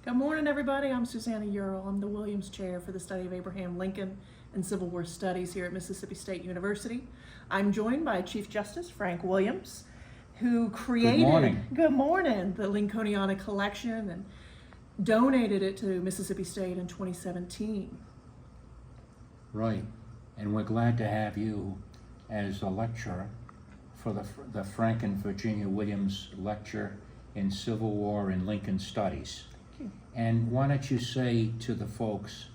Good morning, everybody. I'm Susanna Url. I'm the Williams Chair for the Study of Abraham Lincoln and Civil War Studies here at Mississippi State University. I'm joined by Chief Justice Frank Williams, who created Good morning. the Lincolniana Collection and donated it to Mississippi State in 2017. Right, and we're glad to have you as a lecturer for the Frank and Virginia Williams Lecture in Civil War and Lincoln Studies. Thank you. And why don't you say to the folks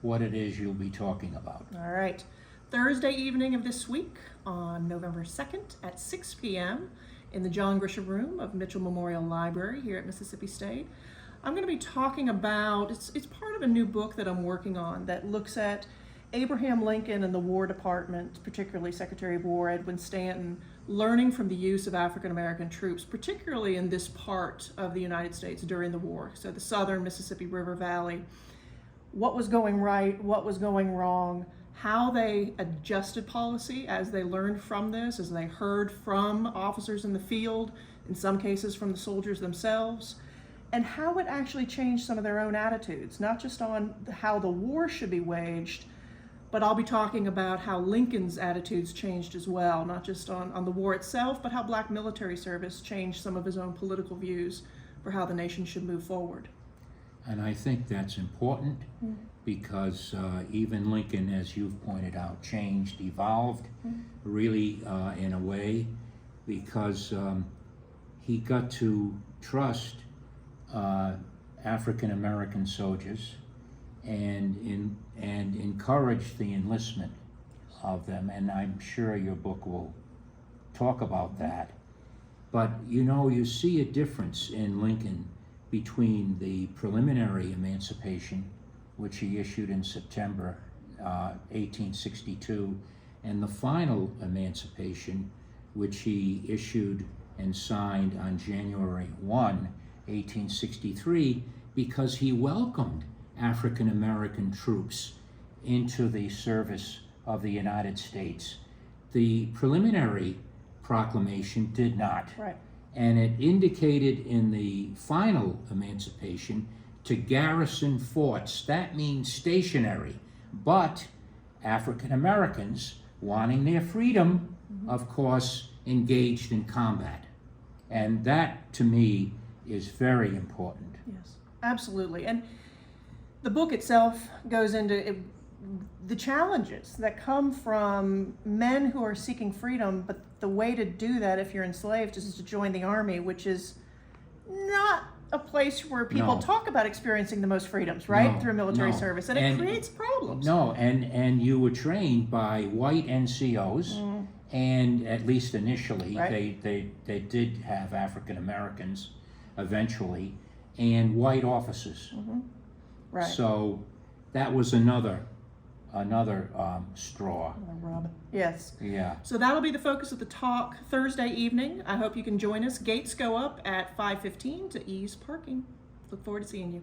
what it is you'll be talking about? All right. Thursday evening of this week on November 2nd at 6 p.m. in the John Grisham Room of Mitchell Memorial Library here at Mississippi State. I'm going to be talking about, it's part of a new book that I'm working on that looks at Abraham Lincoln and the War Department, particularly Secretary of War Edwin Stanton, learning from the use of African-American troops, particularly in this part of the United States during the war, so the southern Mississippi River Valley. What was going right, what was going wrong, how they adjusted policy as they learned from this, as they heard from officers in the field, in some cases from the soldiers themselves, and how it actually changed some of their own attitudes, not just on how the war should be waged, but I'll be talking about how Lincoln's attitudes changed as well, not just on the war itself, but how black military service changed some of his own political views for how the nation should move forward. And I think that's important because even Lincoln, as you've pointed out, changed, evolved really in a way because he got to trust African-American soldiers and encourage the enlistment of them, and I'm sure your book will talk about that. But you see a difference in Lincoln between the preliminary emancipation, which he issued in September 1862, and the final emancipation, which he issued and signed on January 1, 1863, because he welcomed African-American troops into the service of the United States. The preliminary proclamation did not. Right. And it indicated in the final emancipation to garrison forts. That means stationary, but African-Americans wanting their freedom, of course, engaged in combat. And that, to me, is very important. Yes, absolutely. And the book itself goes into the challenges that come from men who are seeking freedom, but the way to do that if you're enslaved is to join the army, which is not a place where people talk about experiencing the most freedoms, right? Through military service, and it creates problems. And you were trained by white NCOs, and at least initially, they did have African Americans eventually, and white officers. Right. So that was another straw. Rub. Yes. Yeah. So that'll be the focus of the talk Thursday evening. I hope you can join us. Gates go up at 5:15 to ease parking. Look forward to seeing you.